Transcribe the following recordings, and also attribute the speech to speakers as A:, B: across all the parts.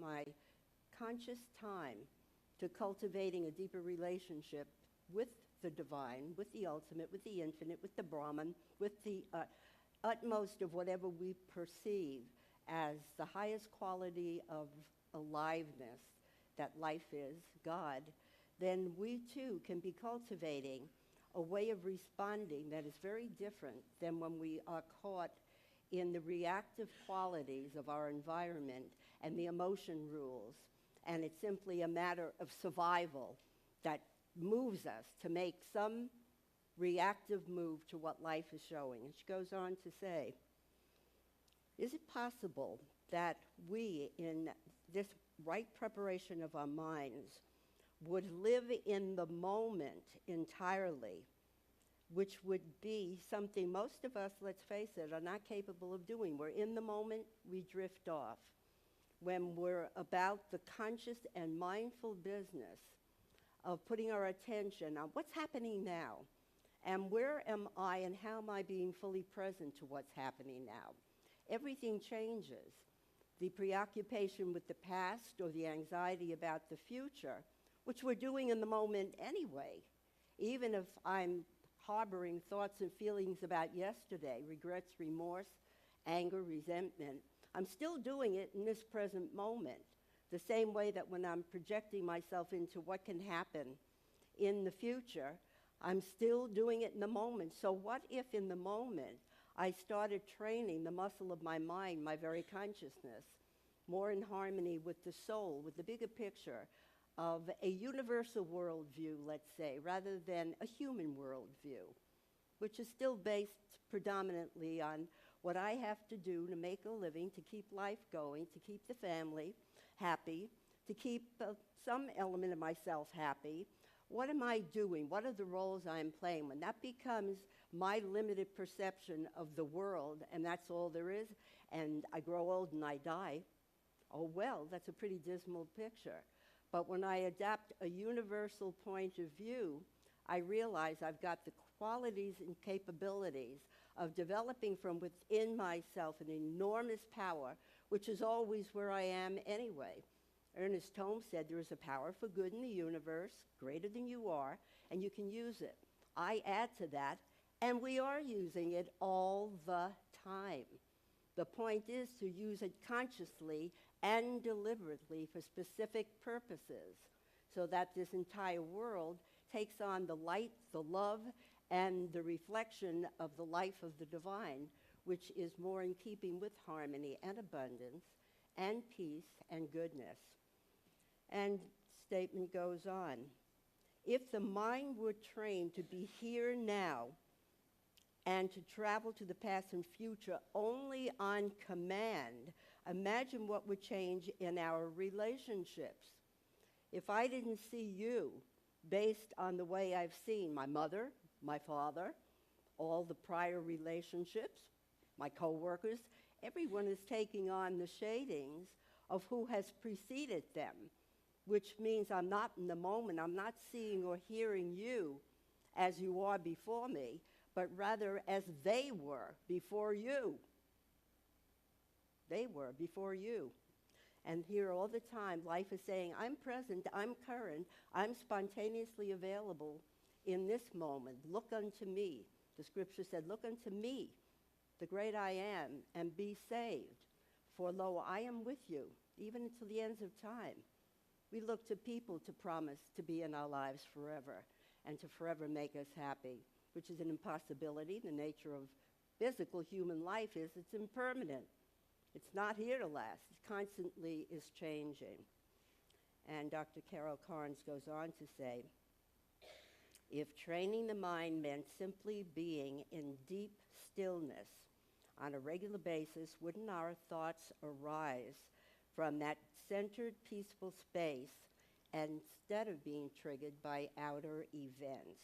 A: my conscious time to cultivating a deeper relationship with the divine, with the ultimate, with the infinite, with the Brahman, with the utmost of whatever we perceive as the highest quality of aliveness that life is, God, then we too can be cultivating a way of responding that is very different than when we are caught in the reactive qualities of our environment and the emotion rules. And it's simply a matter of survival that moves us to make some reactive move to what life is showing. And she goes on to say, is it possible that we, in this right preparation of our minds, would live in the moment entirely, which would be something most of us, let's face it, are not capable of doing? We're in the moment, we drift off. When we're about the conscious and mindful business of putting our attention on what's happening now, and where am I and how am I being fully present to what's happening now, everything changes. The preoccupation with the past or the anxiety about the future, which we're doing in the moment anyway, even if I'm harboring thoughts and feelings about yesterday, regrets, remorse, anger, resentment, I'm still doing it in this present moment, the same way that when I'm projecting myself into what can happen in the future, I'm still doing it in the moment. So what if in the moment I started training the muscle of my mind, my very consciousness, more in harmony with the soul, with the bigger picture of a universal worldview, let's say, rather than a human worldview, which is still based predominantly on what I have to do to make a living, to keep life going, to keep the family happy, to keep some element of myself happy. What am I doing? What are the roles I'm playing? When that becomes my limited perception of the world, and that's all there is, and I grow old and I die, oh well, that's a pretty dismal picture. But when I adapt a universal point of view, I realize I've got the qualities and capabilities of developing from within myself an enormous power, which is always where I am anyway. Ernest Holmes said there is a power for good in the universe, greater than you are, and you can use it. I add to that, and we are using it all the time. The point is to use it consciously and deliberately for specific purposes so that this entire world takes on the light, the love, and the reflection of the life of the divine, which is more in keeping with harmony and abundance and peace and goodness. And statement goes on. If the mind were trained to be here now and to travel to the past and future only on command, imagine what would change in our relationships. If I didn't see you based on the way I've seen my mother, my father, all the prior relationships, my coworkers, everyone is taking on the shadings of who has preceded them, which means I'm not in the moment. I'm not seeing or hearing you as you are before me, but rather as they were before you. They were before you. And here all the time, life is saying, I'm present, I'm current, I'm spontaneously available in this moment. Look unto me. The scripture said, look unto me, the great I am, and be saved. For lo, I am with you, even until the ends of time. We look to people to promise to be in our lives forever and to forever make us happy, which is an impossibility. The nature of physical human life is it's impermanent. It's not here to last. It constantly is changing. And Dr. Carol Carnes goes on to say, if training the mind meant simply being in deep stillness on a regular basis, wouldn't our thoughts arise from that centered, peaceful space instead of being triggered by outer events?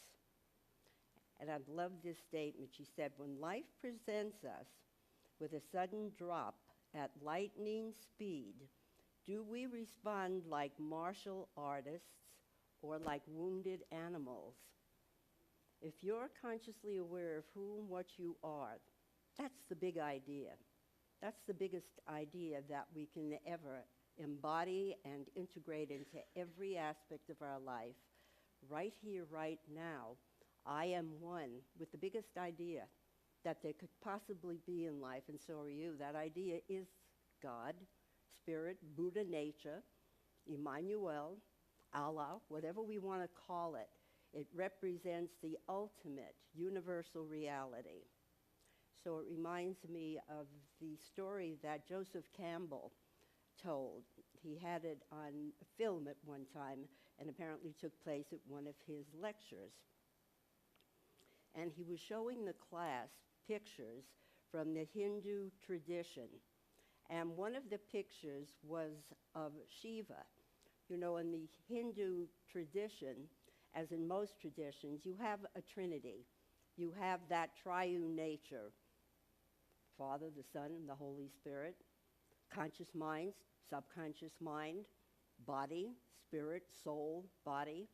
A: And I love this statement. She said, when life presents us with a sudden drop at lightning speed, do we respond like martial artists or like wounded animals? If you're consciously aware of who and what you are, that's the big idea. That's the biggest idea that we can ever embody and integrate into every aspect of our life. Right here, right now, I am one with the biggest idea that there could possibly be in life, and so are you. That idea is God, Spirit, Buddha, nature, Emmanuel, Allah, whatever we want to call it. It represents the ultimate universal reality. So it reminds me of the story that Joseph Campbell told. He had it on film at one time and apparently took place at one of his lectures. And he was showing the class pictures from the Hindu tradition. And one of the pictures was of Shiva. You know, in the Hindu tradition, as in most traditions, you have a trinity. You have that triune nature, Father, the Son, and the Holy Spirit, conscious mind, subconscious mind, body, spirit, soul, body.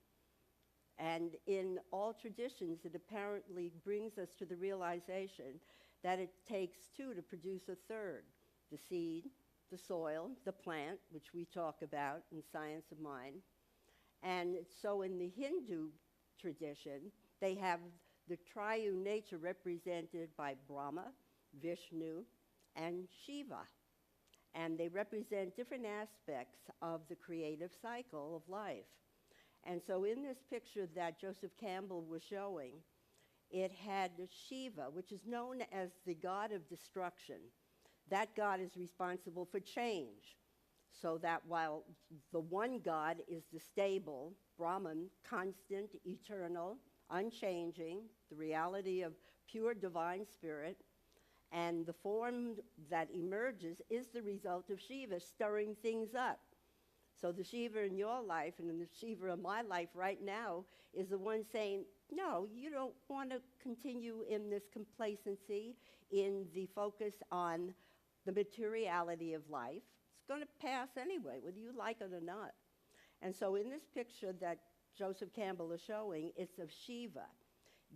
A: And in all traditions, it apparently brings us to the realization that it takes two to produce a third, the seed, the soil, the plant, which we talk about in Science of Mind. And so in the Hindu tradition, they have the triune nature represented by Brahma, Vishnu, and Shiva. And they represent different aspects of the creative cycle of life. And so in this picture that Joseph Campbell was showing, it had Shiva, which is known as the god of destruction. That god is responsible for change. So that while the one God is the stable, Brahman, constant, eternal, unchanging, the reality of pure divine spirit, and the form that emerges is the result of Shiva stirring things up. So the Shiva in your life and the Shiva in my life right now is the one saying, no, you don't want to continue in this complacency, in the focus on the materiality of life. It's going to pass anyway, whether you like it or not. And so in this picture that Joseph Campbell is showing, it's of Shiva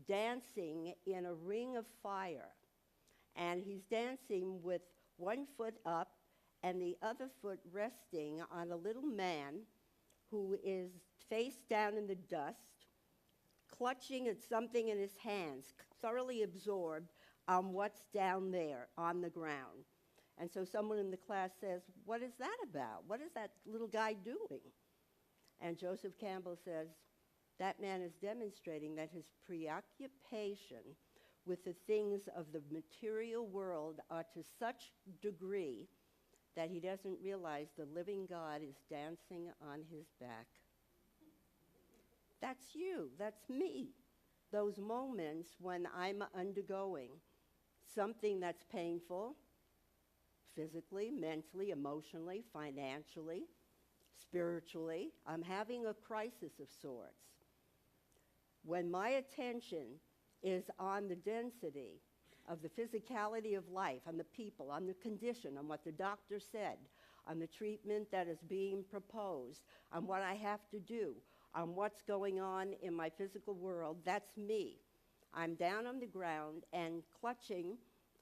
A: dancing in a ring of fire. And he's dancing with one foot up and the other foot resting on a little man who is face down in the dust, clutching at something in his hands, thoroughly absorbed on what's down there on the ground. And so someone in the class says, what is that about? What is that little guy doing? And Joseph Campbell says, that man is demonstrating that his preoccupation with the things of the material world are to such degree that he doesn't realize the living God is dancing on his back. That's you, that's me. Those moments when I'm undergoing something that's painful, physically, mentally, emotionally, financially, spiritually. I'm having a crisis of sorts. When my attention is on the density of the physicality of life, on the people, on the condition, on what the doctor said, on the treatment that is being proposed, on what I have to do, on what's going on in my physical world, that's me. I'm down on the ground and clutching,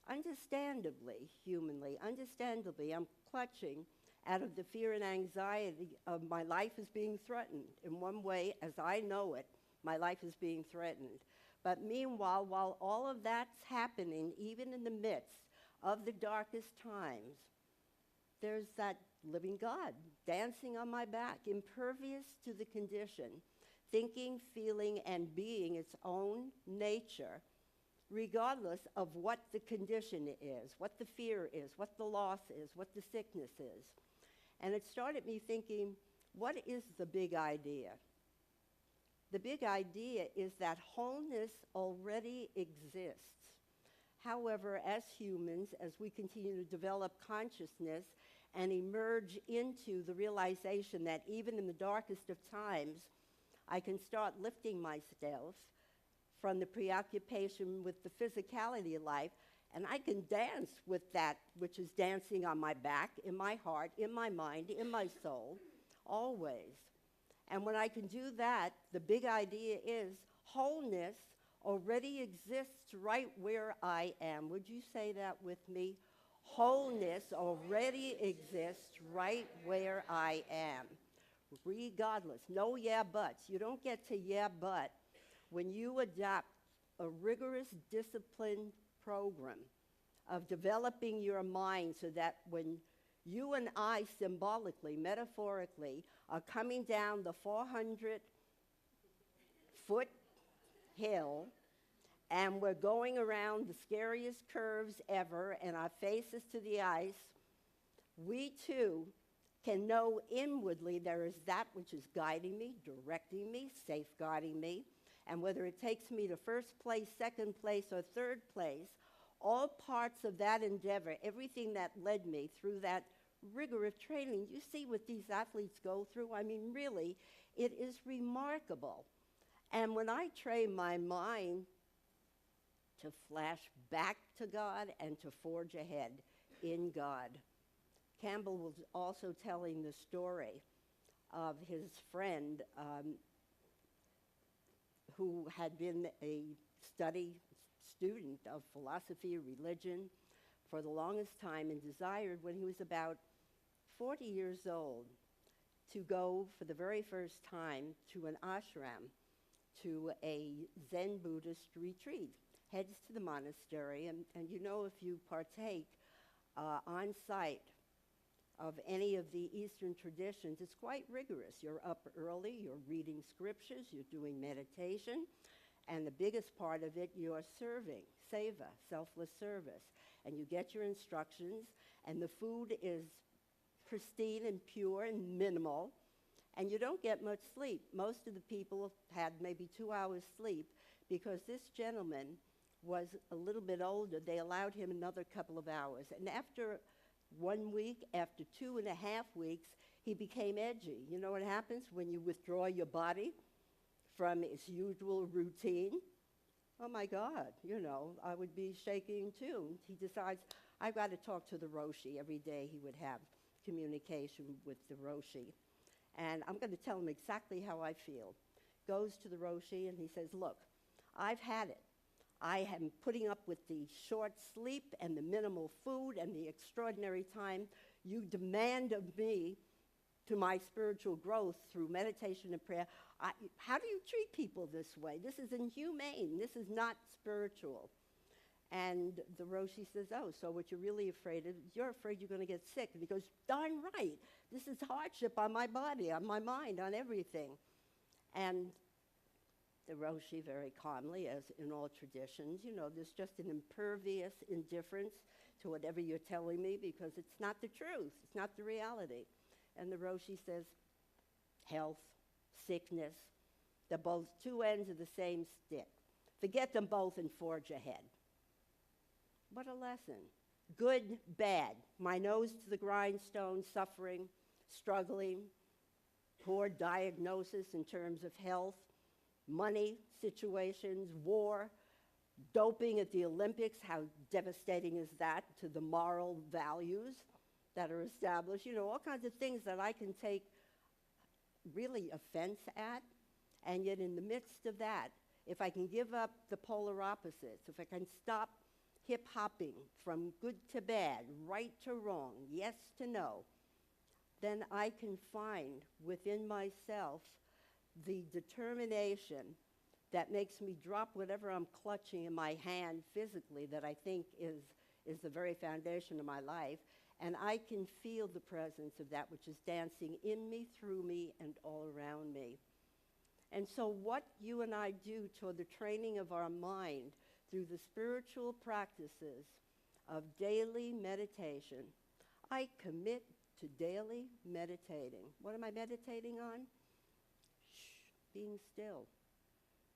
A: understandably, humanly, understandably, I'm clutching out of the fear and anxiety of my life is being threatened. In one way, as I know it, my life is being threatened. But meanwhile, while all of that's happening, even in the midst of the darkest times, there's that living God dancing on my back, impervious to the condition, thinking, feeling, and being its own nature, regardless of what the condition is, what the fear is, what the loss is, what the sickness is. And it started me thinking, what is the big idea? The big idea is that wholeness already exists. However, as humans, as we continue to develop consciousness and emerge into the realization that even in the darkest of times, I can start lifting myself from the preoccupation with the physicality of life, and I can dance with that which is dancing on my back, in my heart, in my mind, in my soul, always. And when I can do that, the big idea is wholeness already exists right where I am. Would you say that with me? Wholeness already exists right where I am, regardless. No yeah buts. You don't get to yeah but when you adopt a rigorous disciplined program of developing your mind so that when you and I symbolically, metaphorically, are coming down the 400-foot hill and we're going around the scariest curves ever and our faces to the ice, we too can know inwardly there is that which is guiding me, directing me, safeguarding me, and whether it takes me to first place, second place, or third place, all parts of that endeavor, everything that led me through that rigor of training, you see what these athletes go through? I mean, really, it is remarkable. And when I train my mind to flash back to God and to forge ahead in God, Campbell was also telling the story of his friend who had been a student of philosophy, religion, for the longest time and desired when he was about 40 years old to go for the very first time to an ashram, to a Zen Buddhist retreat, heads to the monastery, and you know if you partake on site of any of the Eastern traditions, it's quite rigorous. You're up early, you're reading scriptures, you're doing meditation, and the biggest part of it, you're serving, seva, selfless service. And you get your instructions, and the food is pristine and pure and minimal, and you don't get much sleep. Most of the people had maybe 2 hours sleep because this gentleman was a little bit older. They allowed him another couple of hours. And after 1 week, after 2.5 weeks, he became edgy. You know what happens when you withdraw your body from its usual routine? Oh my God, you know, I would be shaking too. He decides, I've got to talk to the Roshi. Every day he would have communication with the Roshi. And I'm going to tell him exactly how I feel. Goes to the Roshi and he says, look, I've had it. I am putting up with the short sleep and the minimal food and the extraordinary time you demand of me to my spiritual growth through meditation and prayer. How do you treat people this way? This is inhumane. This is not spiritual. And the Roshi says, oh, so what you're really afraid of, you're afraid you're going to get sick. And he goes, darn right. This is hardship on my body, on my mind, on everything. And the Roshi very calmly, as in all traditions, you know, there's just an impervious indifference to whatever you're telling me because it's not the truth. It's not the reality. And the Roshi says, health, sickness, they're both two ends of the same stick. Forget them both and forge ahead. What a lesson. Good, bad, my nose to the grindstone, suffering, struggling, poor diagnosis in terms of health, money situations, war, doping at the Olympics, how devastating is that to the moral values that are established? You know, all kinds of things that I can take really offense at, and yet in the midst of that, if I can give up the polar opposites, if I can stop hip-hopping from good to bad, right to wrong, yes to no, then I can find within myself the determination that makes me drop whatever I'm clutching in my hand physically that I think is the very foundation of my life, and I can feel the presence of that which is dancing in me, through me, and all around me. And so what you and I do toward the training of our mind through the spiritual practices of daily meditation, I commit to daily meditating. What am I meditating on? Being still.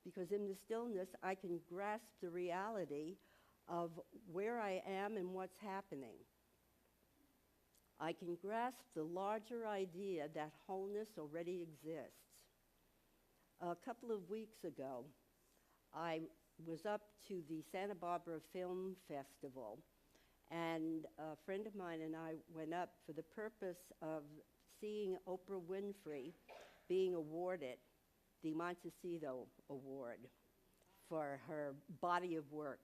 A: Because in the stillness, I can grasp the reality of where I am and what's happening. I can grasp the larger idea that wholeness already exists. A couple of weeks ago, I was up to the Santa Barbara Film Festival, and a friend of mine and I went up for the purpose of seeing Oprah Winfrey being awarded the Montecito Award for her body of work.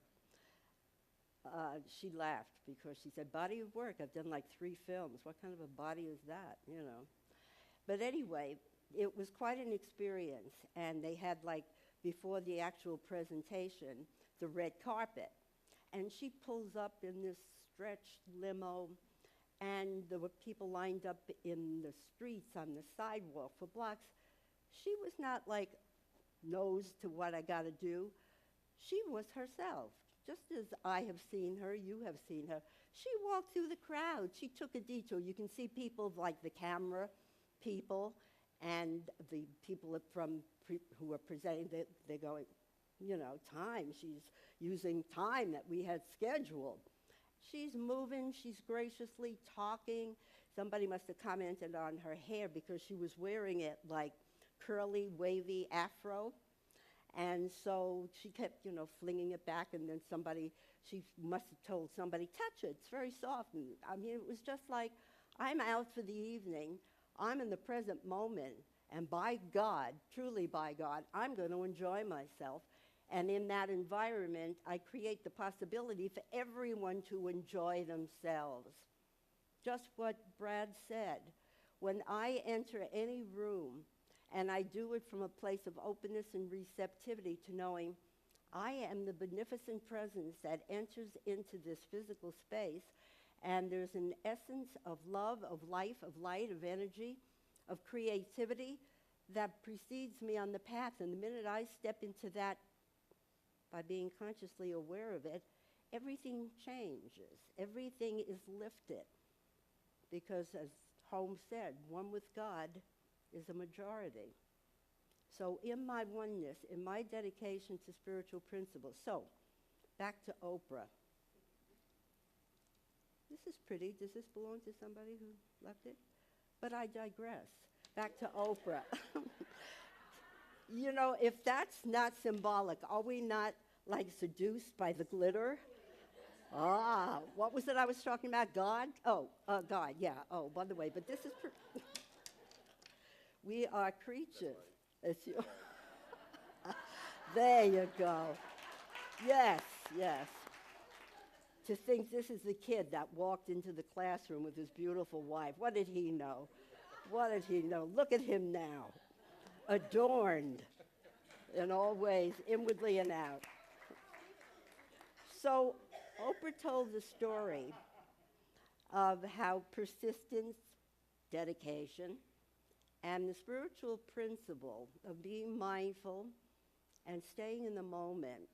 A: she laughed because she said, body of work, I've done like 3 films. What kind of a body is that, you know? But anyway, it was quite an experience. And they had, like, before the actual presentation, the red carpet. And she pulls up in this stretched limo, and there were people lined up in the streets on the sidewalk for blocks. She was not like nose to what I got to do. She was herself, just as I have seen her, you have seen her. She walked through the crowd. She took a detour. You can see people like the camera people and the people who are presenting, they're going, you know, time. She's using time that we had scheduled. She's moving. She's graciously talking. Somebody must have commented on her hair because she was wearing it like curly, wavy afro. And so she kept, you know, flinging it back, and then she must have told somebody, touch it, it's very soft. And I mean, it was just like, I'm out for the evening, I'm in the present moment, and by God, truly by God, I'm going to enjoy myself. And in that environment, I create the possibility for everyone to enjoy themselves. Just what Brad said. When I enter any room, and I do it from a place of openness and receptivity to knowing I am the beneficent presence that enters into this physical space, and there's an essence of love, of life, of light, of energy, of creativity that precedes me on the path. And the minute I step into that, by being consciously aware of it, everything changes. Everything is lifted. Because as Holmes said, one with God is a majority. So in my oneness, in my dedication to spiritual principles, so back to Oprah. This is pretty. Does this belong to somebody who left it? But I digress. Back to Oprah. You know, if that's not symbolic, are we not like seduced by the glitter? What was it I was talking about? God? God, yeah. Oh, by the way, but this is... We are creatures. There you go. Yes, yes. To think this is the kid that walked into the classroom with his beautiful wife. What did he know? What did he know? Look at him now. Adorned in all ways, inwardly and out. So Oprah told the story of how persistence, dedication, and the spiritual principle of being mindful and staying in the moment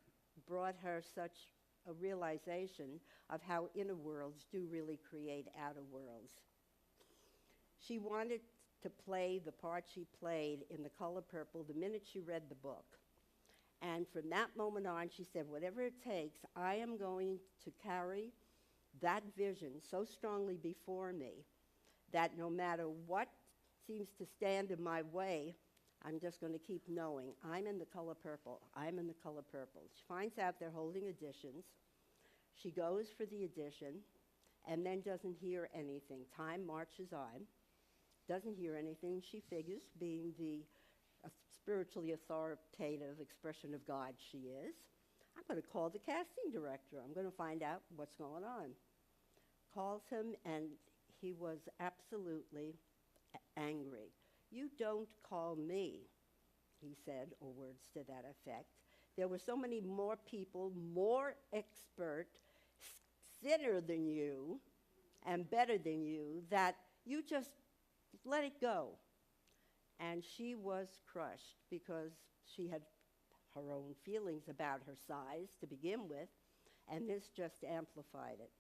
A: brought her such a realization of how inner worlds do really create outer worlds. She wanted to play the part she played in The Color Purple the minute she read the book. And from that moment on, she said, whatever it takes, I am going to carry that vision so strongly before me that no matter what seems to stand in my way, I'm just going to keep knowing I'm in the color purple. I'm in the color purple. She finds out they're holding auditions. She goes for the audition and then doesn't hear anything. Time marches on, doesn't hear anything. She figures, being the spiritually authoritative expression of God she is, I'm going to call the casting director. I'm going to find out what's going on. Calls him, and he was absolutely angry. You don't call me, he said, or words to that effect. There were so many more people, more expert, thinner than you, and better than you, that you just let it go. And she was crushed because she had her own feelings about her size to begin with, and this just amplified it.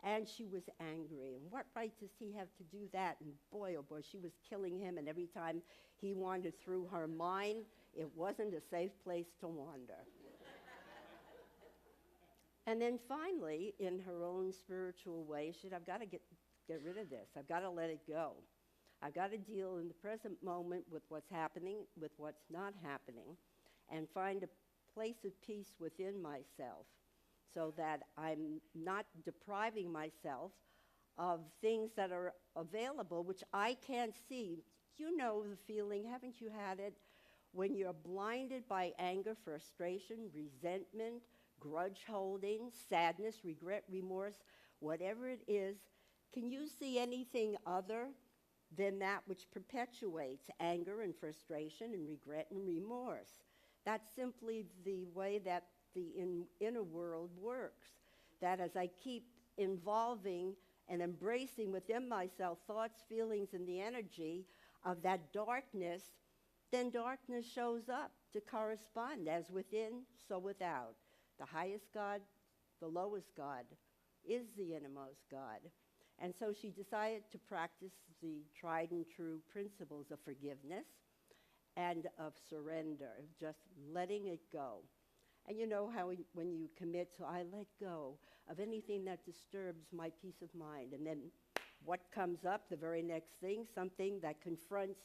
A: And she was angry. And what right does he have to do that? And boy, oh boy, she was killing him. And every time he wandered through her mind, it wasn't a safe place to wander. And then finally, in her own spiritual way, she said, I've got to get rid of this. I've got to let it go. I've got to deal in the present moment with what's happening, with what's not happening, and find a place of peace within myself, so that I'm not depriving myself of things that are available, which I can't see. You know the feeling, haven't you had it, when you're blinded by anger, frustration, resentment, grudge holding, sadness, regret, remorse, whatever it is, can you see anything other than that which perpetuates anger and frustration and regret and remorse? That's simply the way that the inner world works. That as I keep involving and embracing within myself thoughts, feelings, and the energy of that darkness, then darkness shows up to correspond. As within, so without. The highest God, the lowest God, is the innermost God. And so she decided to practice the tried and true principles of forgiveness and of surrender, just letting it go. And you know how when you commit to, I let go of anything that disturbs my peace of mind, and then what comes up, the very next thing, something that confronts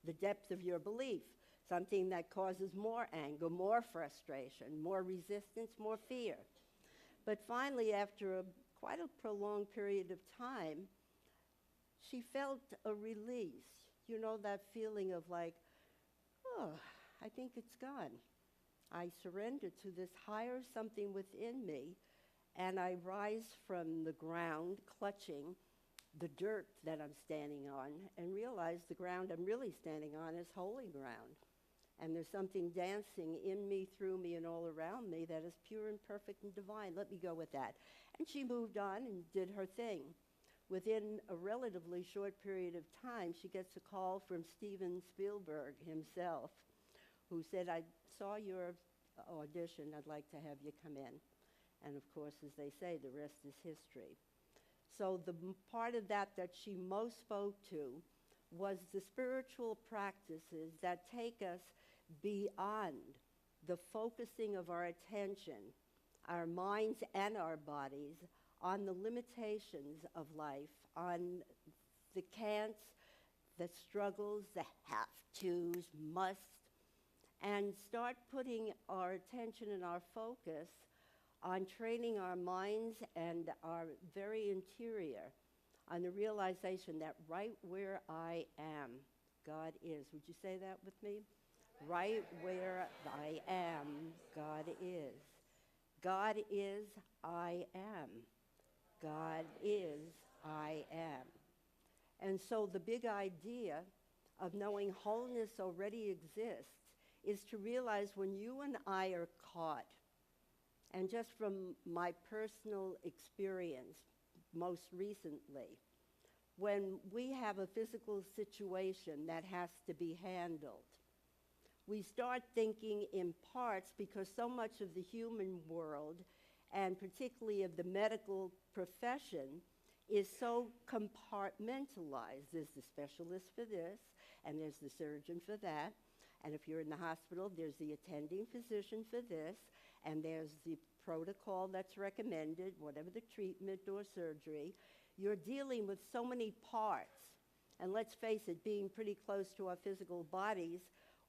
A: the depth of your belief, something that causes more anger, more frustration, more resistance, more fear. But finally, after quite a prolonged period of time, she felt a release. You know, that feeling of like, oh, I think it's gone. I surrender to this higher something within me, and I rise from the ground, clutching the dirt that I'm standing on, and realize the ground I'm really standing on is holy ground. And there's something dancing in me, through me, and all around me that is pure and perfect and divine. Let me go with that. And she moved on and did her thing. Within a relatively short period of time, she gets a call from Steven Spielberg himself, who said, I saw your audition, I'd like to have you come in. And of course, as they say, the rest is history. So the part of that she most spoke to was the spiritual practices that take us beyond the focusing of our attention, our minds and our bodies, on the limitations of life, on the can'ts, the struggles, the have-tos, musts, and start putting our attention and our focus on training our minds and our very interior on the realization that right where I am, God is. Would you say that with me? Right where I am, God is. God is, I am. God is, I am. And so the big idea of knowing wholeness already exists is to realize when you and I are caught, and just from my personal experience most recently, when we have a physical situation that has to be handled, we start thinking in parts because so much of the human world, and particularly of the medical profession, is so compartmentalized. There's the specialist for this, and there's the surgeon for that. And if you're in the hospital, there's the attending physician for this, and there's the protocol that's recommended, whatever the treatment or surgery. You're dealing with so many parts. And let's face it, being pretty close to our physical bodies,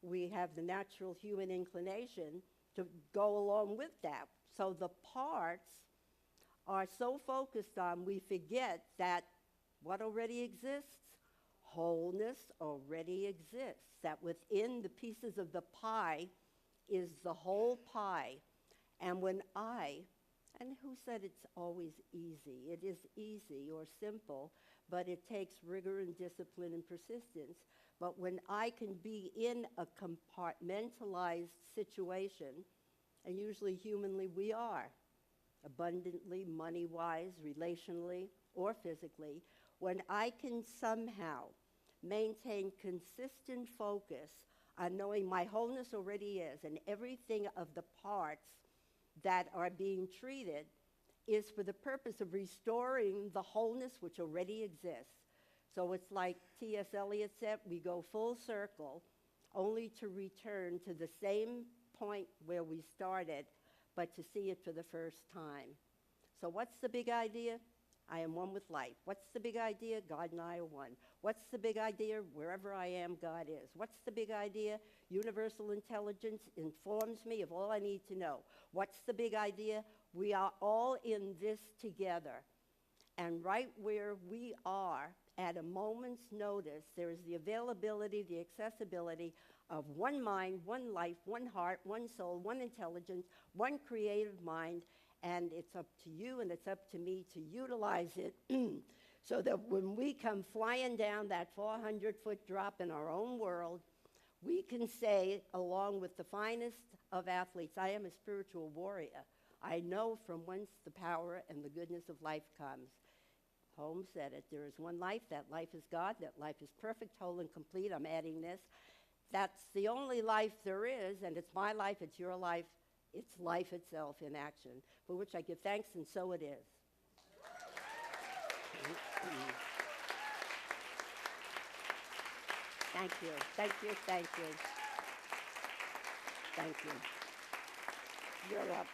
A: we have the natural human inclination to go along with that. So the parts are so focused on, we forget that what already exists? Wholeness already exists. That within the pieces of the pie is the whole pie. And when and who said it's always easy? It is easy or simple, but it takes rigor and discipline and persistence. But when I can be in a compartmentalized situation, and usually humanly we are, abundantly, money-wise, relationally, or physically, when I can somehow maintain consistent focus on knowing my wholeness already is, and everything of the parts that are being treated is for the purpose of restoring the wholeness which already exists. So it's like T.S. Eliot said, we go full circle only to return to the same point where we started, but to see it for the first time. So what's the big idea? I am one with life. What's the big idea? God and I are one. What's the big idea? Wherever I am, God is. What's the big idea? Universal intelligence informs me of all I need to know. What's the big idea? We are all in this together. And right where we are, at a moment's notice, there is the availability, the accessibility of one mind, one life, one heart, one soul, one intelligence, one creative mind, and it's up to you and it's up to me to utilize it so that when we come flying down that 400-foot drop in our own world, we can say, along with the finest of athletes, I am a spiritual warrior. I know from whence the power and the goodness of life comes. Holmes said it, there is one life, that life is God, that life is perfect, whole, and complete. I'm adding this. That's the only life there is, and it's my life, it's your life, it's life itself in action, for which I give thanks, and so it is. Thank you, thank you, thank you. Thank you. You're up.